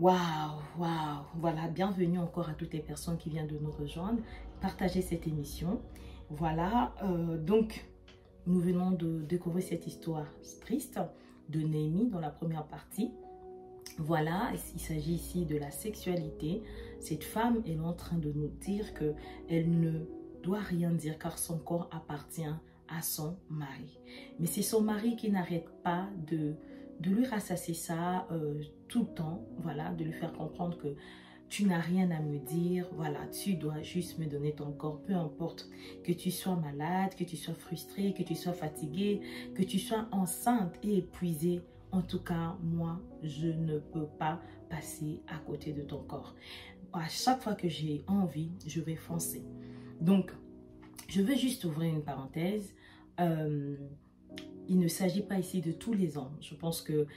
Waouh, waouh. Voilà, bienvenue encore à toutes les personnes qui viennent de nous rejoindre. Partagez cette émission. Voilà, donc nous venons de découvrir cette histoire triste de Néhémie dans la première partie. Voilà, il s'agit ici de la sexualité. Cette femme est en train de nous dire qu'elle ne doit rien dire car son corps appartient à son mari. Mais c'est son mari qui n'arrête pas de lui rassasier ça tout le temps, voilà, de lui faire comprendre que tu n'as rien à me dire, voilà, tu dois juste me donner ton corps, peu importe que tu sois malade, que tu sois frustré, que tu sois fatigué, que tu sois enceinte et épuisée. En tout cas, moi, je ne peux pas passer à côté de ton corps. À chaque fois que j'ai envie, je vais foncer. Donc, je veux juste ouvrir une parenthèse. Il ne s'agit pas ici de tous les hommes. Je pense que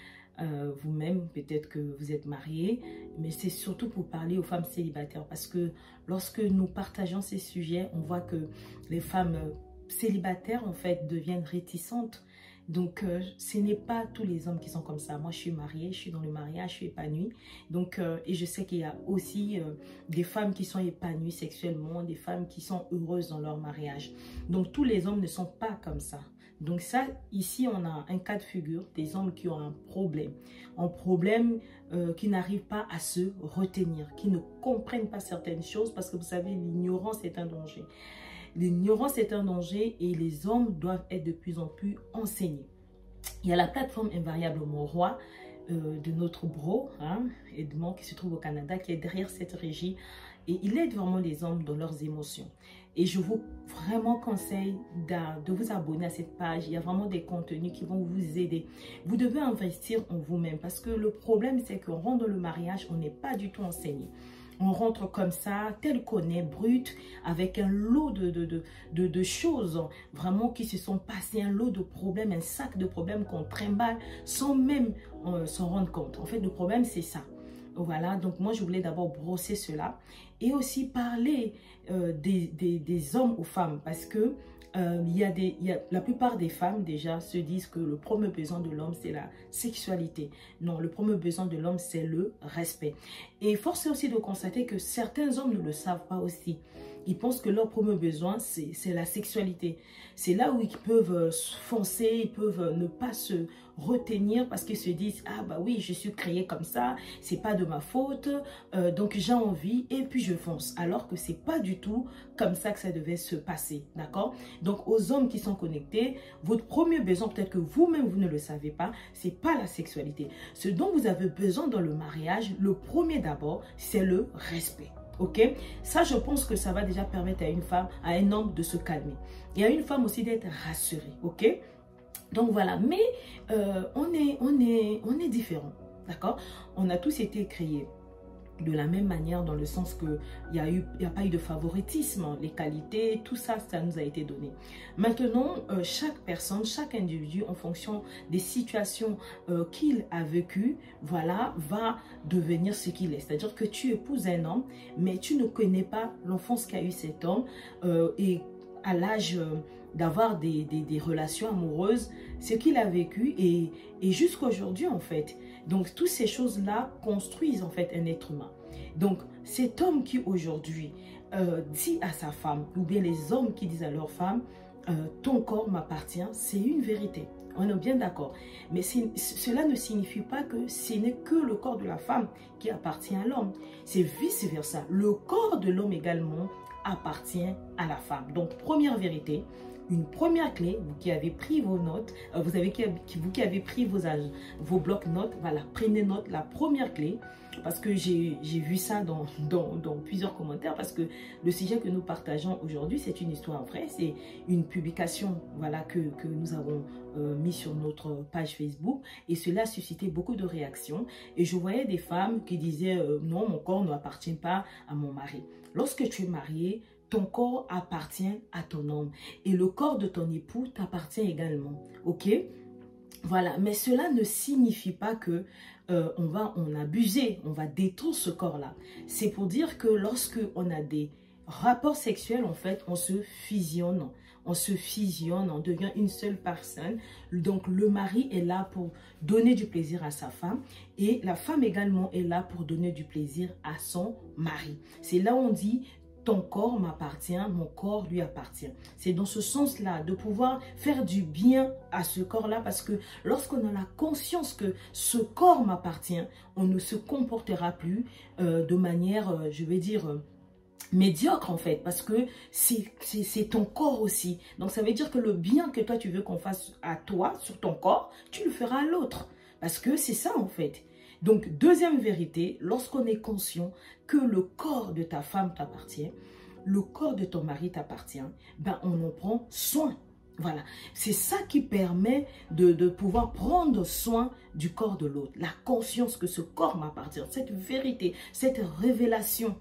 vous-même, peut-être que vous êtes mariés, mais c'est surtout pour parler aux femmes célibataires. Parce que lorsque nous partageons ces sujets, on voit que les femmes célibataires, en fait, deviennent réticentes. Donc, ce n'est pas tous les hommes qui sont comme ça. Moi, je suis mariée, je suis dans le mariage, je suis épanouie. Donc, et je sais qu'il y a aussi des femmes qui sont épanouies sexuellement, des femmes qui sont heureuses dans leur mariage. Donc, tous les hommes ne sont pas comme ça. Donc ça, ici, on a un cas de figure des hommes qui ont un problème qui n'arrivent pas à se retenir, qui ne comprennent pas certaines choses parce que vous savez, l'ignorance est un danger. L'ignorance est un danger et les hommes doivent être de plus en plus enseignés. Il y a la plateforme Invariable Mon Roi de notre bro, Edmond, qui se trouve au Canada, qui est derrière cette régie. Et il aide vraiment les hommes dans leurs émotions. Et je vous vraiment conseille de vous abonner à cette page. Il y a vraiment des contenus qui vont vous aider. Vous devez investir en vous-même parce que le problème, c'est qu'on rentre dans le mariage, on n'est pas du tout enseigné. On rentre comme ça, tel qu'on est, brut, avec un lot de choses vraiment qui se sont passées, un lot de problèmes, un sac de problèmes qu'on trimballe sans même s'en rendre compte. En fait, le problème, c'est ça. Voilà, donc moi, je voulais d'abord brosser cela et aussi parler des hommes aux femmes parce que la plupart des femmes déjà se disent que le premier besoin de l'homme, c'est la sexualité. Non, le premier besoin de l'homme, c'est le respect. Et force est aussi de constater que certains hommes ne le savent pas aussi. Ils pensent que leur premier besoin, c'est la sexualité. C'est là où ils peuvent foncer, ils peuvent ne pas se retenir parce qu'ils se disent « Ah bah oui, je suis créé comme ça, c'est pas de ma faute, donc j'ai envie et puis je fonce. » Alors que c'est pas du tout comme ça que ça devait se passer, d'accord? Donc aux hommes qui sont connectés, votre premier besoin, peut-être que vous-même vous ne le savez pas, c'est pas la sexualité. Ce dont vous avez besoin dans le mariage, le premier d'abord, c'est le respect. Ok, ça je pense que ça va déjà permettre à une femme, à un homme de se calmer et à une femme aussi d'être rassurée. Ok, donc voilà, mais on est différents, d'accord? On a tous été créés de la même manière dans le sens que il n'y a pas eu de favoritisme, les qualités, tout ça, ça nous a été donné. Maintenant, chaque personne, chaque individu, en fonction des situations qu'il a vécues, voilà, va devenir ce qu'il est. C'est-à-dire que tu épouses un homme, mais tu ne connais pas l'enfance qu'a eu cet homme et à l'âge d'avoir des relations amoureuses, ce qu'il a vécu et jusqu'à aujourd'hui en fait. Donc toutes ces choses-là construisent en fait un être humain. Donc cet homme qui aujourd'hui dit à sa femme, ou bien les hommes qui disent à leur femme, ton corps m'appartient, c'est une vérité. On est bien d'accord. Mais cela ne signifie pas que ce n'est que le corps de la femme qui appartient à l'homme. C'est vice-versa. Le corps de l'homme également appartient à la femme. Donc première vérité, une première clé, vous qui avez pris vos notes, vous qui avez pris vos blocs-notes, voilà, prenez note, la première clé, parce que j'ai vu ça dans plusieurs commentaires, parce que le sujet que nous partageons aujourd'hui, c'est une histoire vraie, c'est une publication voilà, que nous avons mis sur notre page Facebook, et cela a suscité beaucoup de réactions, et je voyais des femmes qui disaient non, mon corps n'appartient pas à mon mari. Lorsque tu es marié, ton corps appartient à ton homme et le corps de ton époux t'appartient également, ok? Voilà, mais cela ne signifie pas que on va abuser, on va détruire ce corps-là. C'est pour dire que lorsque on a des rapports sexuels, en fait, on se fusionne, on se fusionne, on devient une seule personne. Donc le mari est là pour donner du plaisir à sa femme et la femme également est là pour donner du plaisir à son mari. C'est là où on dit ton corps m'appartient, mon corps lui appartient. C'est dans ce sens-là de pouvoir faire du bien à ce corps-là parce que lorsqu'on a la conscience que ce corps m'appartient, on ne se comportera plus de manière, je vais dire, médiocre en fait, parce que c'est ton corps aussi. Donc ça veut dire que le bien que toi tu veux qu'on fasse à toi, sur ton corps, tu le feras à l'autre. Parce que c'est ça en fait. Donc deuxième vérité, lorsqu'on est conscient que le corps de ta femme t'appartient, le corps de ton mari t'appartient, ben on en prend soin. Voilà, c'est ça qui permet de pouvoir prendre soin du corps de l'autre. La conscience que ce corps m'appartient, cette vérité, cette révélation.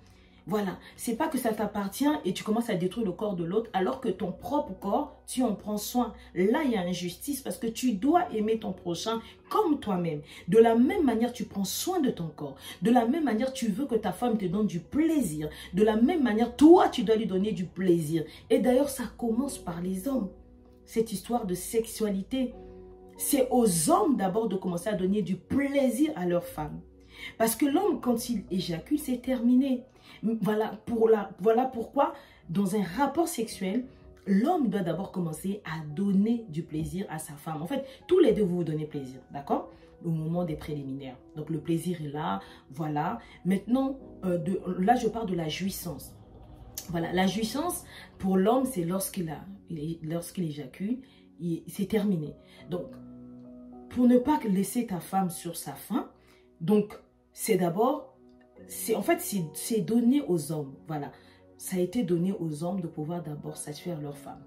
Voilà, c'est pas que ça t'appartient et tu commences à détruire le corps de l'autre alors que ton propre corps, tu en prends soin. Là, il y a injustice parce que tu dois aimer ton prochain comme toi-même. De la même manière, tu prends soin de ton corps. De la même manière, tu veux que ta femme te donne du plaisir. De la même manière, toi, tu dois lui donner du plaisir. Et d'ailleurs, ça commence par les hommes. Cette histoire de sexualité, c'est aux hommes d'abord de commencer à donner du plaisir à leur femme. Parce que l'homme, quand il éjacule, c'est terminé. Voilà pourquoi, dans un rapport sexuel, l'homme doit d'abord commencer à donner du plaisir à sa femme. En fait, tous les deux, vous vous donnez plaisir, d'accord? Au moment des préliminaires. Donc, le plaisir est là, voilà. Maintenant, là, je parle de la jouissance. Voilà, la jouissance, pour l'homme, c'est lorsqu'il éjacule, c'est terminé. Donc, pour ne pas laisser ta femme sur sa faim, donc, c'est d'abord, en fait, c'est donné aux hommes. Voilà, ça a été donné aux hommes de pouvoir d'abord satisfaire leur femme.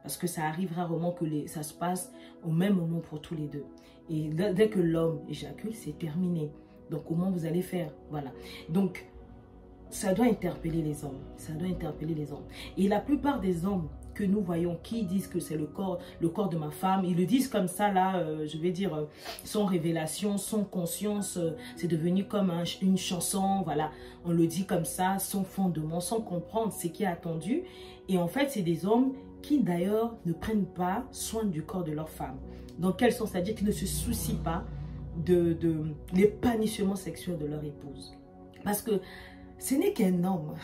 Parce que ça arrive rarement que ça se passe au même moment pour tous les deux. Et dès que l'homme éjacule, c'est terminé. Donc, comment vous allez faire? Voilà. Donc, ça doit interpeller les hommes. Ça doit interpeller les hommes. Et la plupart des hommes que nous voyons qui disent que c'est le corps de ma femme, ils le disent comme ça là, je vais dire, sans révélation, sans conscience, c'est devenu comme une chanson, voilà, on le dit comme ça, sans fondement, sans comprendre ce qui est attendu. Et en fait, c'est des hommes qui d'ailleurs ne prennent pas soin du corps de leur femme. Dans quel sens? C'est-à-dire qu'ils ne se soucient pas de l'épanouissement sexuel de leur épouse. Parce que ce n'est qu'un homme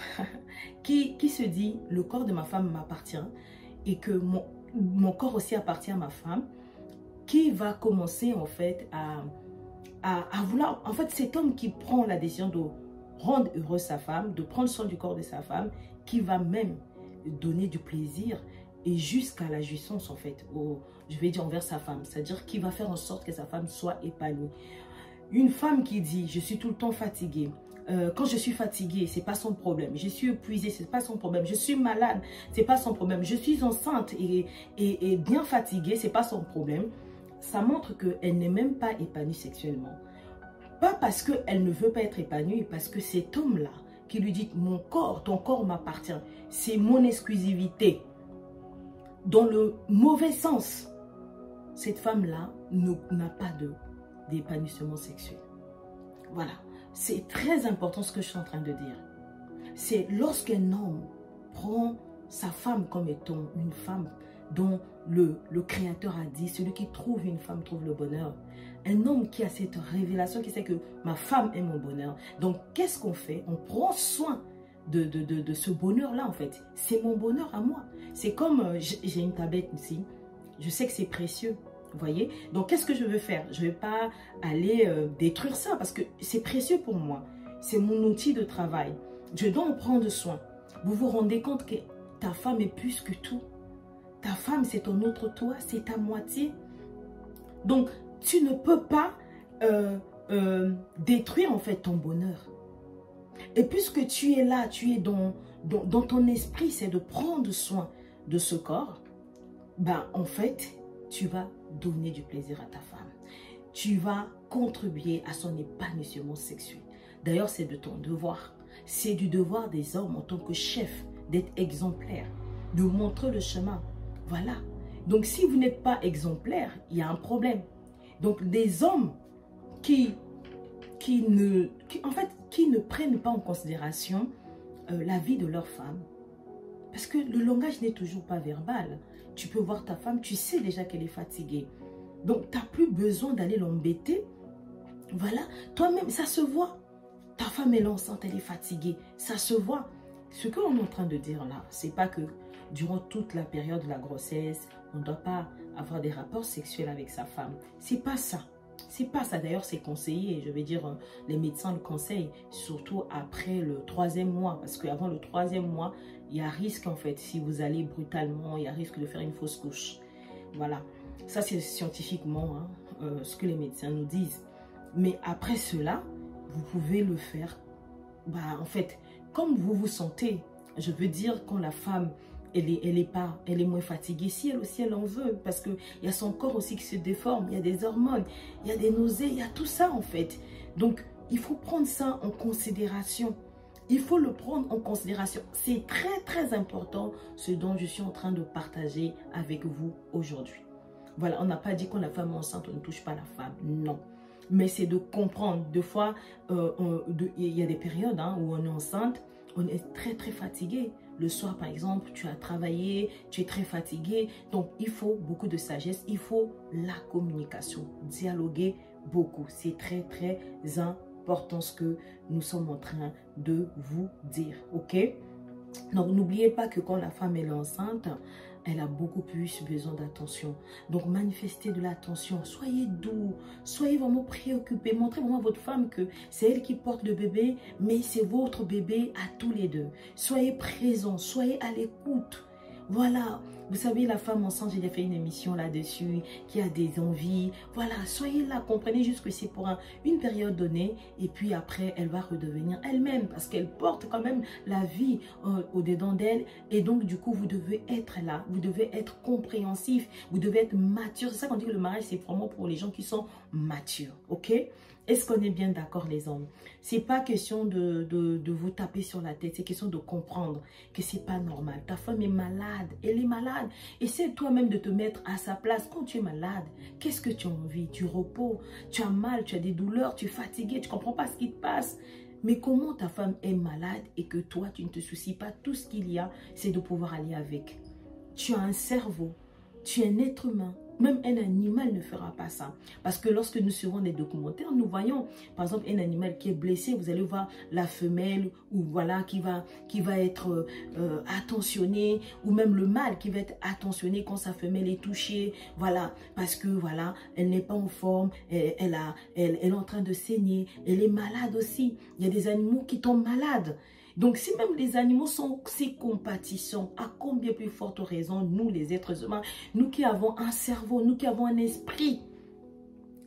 qui se dit le corps de ma femme m'appartient et que mon corps aussi appartient à ma femme, qui va commencer en fait à vouloir, en fait cet homme qui prend la décision de rendre heureuse sa femme, de prendre soin du corps de sa femme, qui va même donner du plaisir et jusqu'à la jouissance en fait, je vais dire envers sa femme, c'est-à-dire qui va faire en sorte que sa femme soit épanouie. Une femme qui dit je suis tout le temps fatiguée, quand je suis fatiguée, c'est pas son problème. Je suis épuisée, c'est pas son problème. Je suis malade, c'est pas son problème. Je suis enceinte et bien fatiguée, c'est pas son problème. Ça montre qu'elle n'est même pas épanouie sexuellement. Pas parce qu'elle ne veut pas être épanouie, parce que cet homme-là qui lui dit mon corps, ton corps m'appartient, c'est mon exclusivité. Dans le mauvais sens, cette femme-là n'a pas d'épanouissement sexuel. Voilà. C'est très important ce que je suis en train de dire. C'est lorsqu'un homme prend sa femme comme étant une femme dont le Créateur a dit, celui qui trouve une femme trouve le bonheur. Un homme qui a cette révélation, qui sait que ma femme est mon bonheur. Donc, qu'est-ce qu'on fait? On prend soin de ce bonheur-là, en fait. C'est mon bonheur à moi. C'est comme, j'ai une tablette ici. Je sais que c'est précieux. Vous voyez? Donc, qu'est-ce que je veux faire? Je ne vais pas aller détruire ça parce que c'est précieux pour moi. C'est mon outil de travail. Je dois en prendre soin. Vous vous rendez compte que ta femme est plus que tout. Ta femme, c'est ton autre toi, c'est ta moitié. Donc, tu ne peux pas détruire en fait ton bonheur. Et puisque tu es là, tu es dans ton esprit, c'est de prendre soin de ce corps, ben en fait, tu vas donner du plaisir à ta femme. Tu vas contribuer à son épanouissement sexuel. D'ailleurs, c'est de ton devoir. C'est du devoir des hommes en tant que chef d'être exemplaire, de montrer le chemin. Voilà. Donc, si vous n'êtes pas exemplaire, il y a un problème. Donc, des hommes qui ne prennent pas en considération la vie de leur femme. Parce que le langage n'est toujours pas verbal. tu peux voir ta femme, tu sais déjà qu'elle est fatiguée. Donc, tu n'as plus besoin d'aller l'embêter. Voilà, toi-même, ça se voit. Ta femme est enceinte, elle est fatiguée. Ça se voit. Ce que l'on est en train de dire là, c'est pas que durant toute la période de la grossesse, on ne doit pas avoir des rapports sexuels avec sa femme. C'est pas ça. C'est pas ça. D'ailleurs, c'est conseillé. Je vais dire, les médecins le conseillent, surtout après le 3e mois. Parce qu'avant le 3e mois, il y a risque en fait. Si vous allez brutalement, il y a risque de faire une fausse couche. Voilà. Ça, c'est scientifiquement ce que les médecins nous disent. Mais après cela, vous pouvez le faire. Bah, en fait, comme vous vous sentez. Je veux dire, quand la femme, elle est moins fatiguée, si elle aussi, elle en veut. Parce qu'il y a son corps aussi qui se déforme. Il y a des hormones, il y a des nausées, il y a tout ça en fait. Donc, il faut prendre ça en considération. Il faut le prendre en considération. C'est très, très important ce dont je suis en train de partager avec vous aujourd'hui. Voilà, on n'a pas dit quand la femme est enceinte, on ne touche pas la femme. Non. Mais c'est de comprendre. Des fois, il y a des périodes où on est enceinte, on est très, très fatigué. Le soir, par exemple, tu as travaillé, tu es très fatigué. Donc, il faut beaucoup de sagesse. Il faut la communication. Dialoguer beaucoup. C'est très, très important ce que nous sommes en train de vous dire. OK? Donc, n'oubliez pas que quand la femme est enceinte, elle a beaucoup plus besoin d'attention. Donc, manifestez de l'attention. Soyez doux. Soyez vraiment préoccupés. Montrez vraiment à votre femme que c'est elle qui porte le bébé, mais c'est votre bébé à tous les deux. Soyez présents. Soyez à l'écoute. Voilà. Vous savez, la femme enceinte, j'ai déjà fait une émission là-dessus, qui a des envies. Voilà, soyez là, comprenez juste que c'est pour une période donnée. Et puis après, elle va redevenir elle-même parce qu'elle porte quand même la vie au-dedans d'elle. Et donc, du coup, vous devez être là. Vous devez être compréhensif. Vous devez être mature. C'est ça qu'on dit que le mariage, c'est vraiment pour les gens qui sont matures. OK? Est-ce qu'on est bien d'accord les hommes? C'est pas question de vous taper sur la tête, c'est question de comprendre que c'est pas normal. Ta femme est malade, elle est malade. Essaie toi-même de te mettre à sa place. Quand tu es malade, qu'est-ce que tu as envie? Du repos, tu as mal, tu as des douleurs, tu es fatigué, tu comprends pas ce qui te passe. Mais comment ta femme est malade et que toi, tu ne te soucies pas? Tout ce qu'il y a, c'est de pouvoir aller avec. Tu as un cerveau, tu es un être humain. Même un animal ne fera pas ça. Parce que lorsque nous suivons des documentaires, nous voyons, par exemple, un animal qui est blessé, vous allez voir la femelle ou voilà qui va être attentionnée, ou même le mâle qui va être attentionné quand sa femelle est touchée. Voilà, parce que voilà, elle n'est pas en forme, elle est en train de saigner, elle est malade aussi. Il y a des animaux qui tombent malades. Donc, si même les animaux sont si compatissants, à combien plus forte raison, nous les êtres humains, nous qui avons un cerveau, nous qui avons un esprit.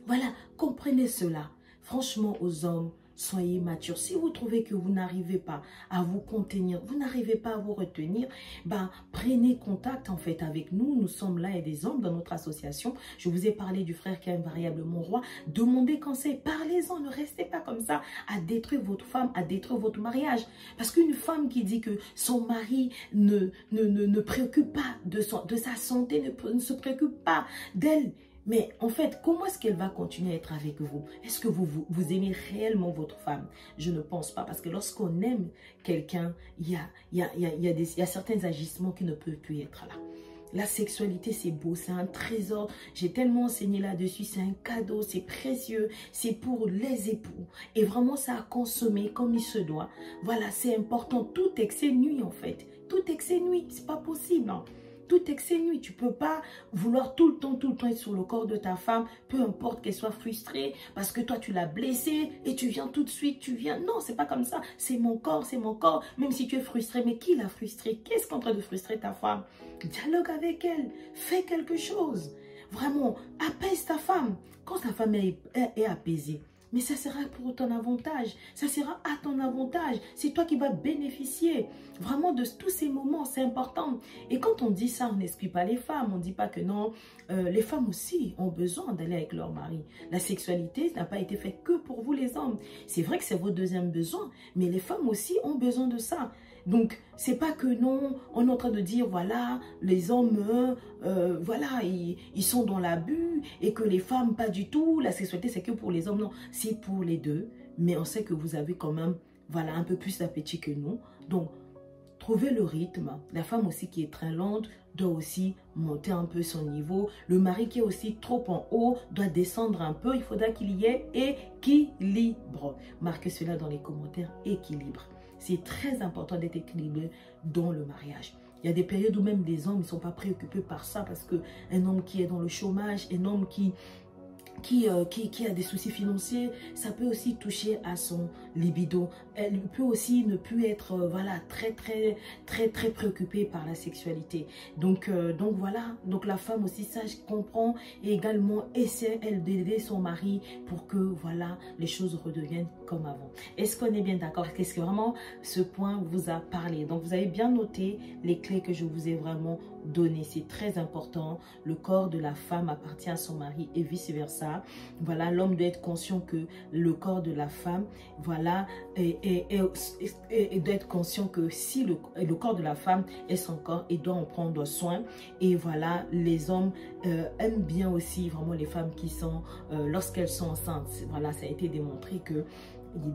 Voilà, comprenez cela. Franchement, aux hommes, soyez matures. Si vous trouvez que vous n'arrivez pas à vous contenir, vous n'arrivez pas à vous retenir, prenez contact en fait avec nous. Nous sommes là et des hommes dans notre association. Je vous ai parlé du frère qui est invariablement roi. Demandez conseil, parlez-en, ne restez pas comme ça à détruire votre femme, à détruire votre mariage. Parce qu'une femme qui dit que son mari ne préoccupe pas de sa santé, ne se préoccupe pas d'elle, mais en fait, comment est-ce qu'elle va continuer à être avec vous? Est-ce que vous aimez réellement votre femme? Je ne pense pas, parce que lorsqu'on aime quelqu'un, il y a certains agissements qui ne peuvent plus être là. La sexualité, c'est beau, c'est un trésor. J'ai tellement enseigné là-dessus, c'est un cadeau, c'est précieux, c'est pour les époux. Et vraiment, ça a consommé comme il se doit. Voilà, c'est important. Tout excès nuit, en fait. Tout excès nuit, c'est pas possible, hein. Tout excès nuit. Tu ne peux pas vouloir tout le temps être sur le corps de ta femme, peu importe qu'elle soit frustrée, parce que toi, tu l'as blessée et tu viens tout de suite, tu viens. Non, c'est pas comme ça. C'est mon corps, même si tu es frustré. Mais qui l'a frustré? Qu'est-ce qu'on est en train de frustrer ta femme? Dialogue avec elle. Fais quelque chose. Vraiment, apaise ta femme. Quand ta femme est apaisée, mais ça sera pour ton avantage. Ça sera à ton avantage. C'est toi qui vas bénéficier vraiment de tous ces moments. C'est important. Et quand on dit ça, on n'exclut pas les femmes. On ne dit pas que non. Les femmes aussi ont besoin d'aller avec leur mari. La sexualité n'a pas été faite que pour vous les hommes. C'est vrai que c'est votre deuxième besoin. Mais les femmes aussi ont besoin de ça. Donc, c'est pas que non, on est en train de dire, voilà, les hommes, voilà, ils sont dans l'abus et que les femmes, pas du tout. La sexualité, c'est que pour les hommes. Non, c'est pour les deux. Mais on sait que vous avez quand même, voilà, un peu plus d'appétit que nous. Donc, trouver le rythme. La femme aussi qui est très lente doit aussi monter un peu son niveau. Le mari qui est aussi trop en haut doit descendre un peu. Il faudra qu'il y ait équilibre. Marquez cela dans les commentaires, équilibre. C'est très important d'être équilibré dans le mariage. Il y a des périodes où même les hommes ne sont pas préoccupés par ça parce qu'un homme qui est dans le chômage, un homme qui a des soucis financiers, ça peut aussi toucher à son libido. Elle peut aussi ne plus être voilà, très préoccupée par la sexualité. Donc voilà, donc la femme aussi sage, comprend et également essaie elle d'aider son mari pour que voilà, les choses redeviennent comme avant. Est-ce qu'on est bien d'accord? Est-ce que vraiment ce point vous a parlé? Donc vous avez bien noté les clés que je vous ai vraiment données. C'est très important. Le corps de la femme appartient à son mari et vice versa. Voilà, l'homme doit être conscient que le corps de la femme, voilà, et doit être conscient que si le corps de la femme est son corps, il doit en prendre soin. Et voilà, les hommes aiment bien aussi vraiment les femmes qui sont, lorsqu'elles sont enceintes. Voilà, ça a été démontré que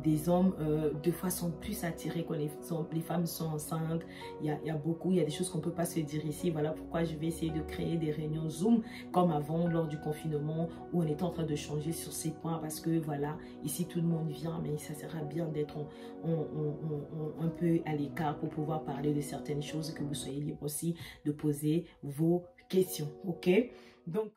des hommes, deux fois, sont plus attirés quand les femmes sont enceintes. Il y a des choses qu'on ne peut pas se dire ici. Voilà pourquoi je vais essayer de créer des réunions Zoom comme avant, lors du confinement, où on est en train de changer sur ces points. Parce que voilà, ici tout le monde vient, mais ça sera bien d'être un peu à l'écart pour pouvoir parler de certaines choses, que vous soyez libre aussi de poser vos questions. Ok? Donc,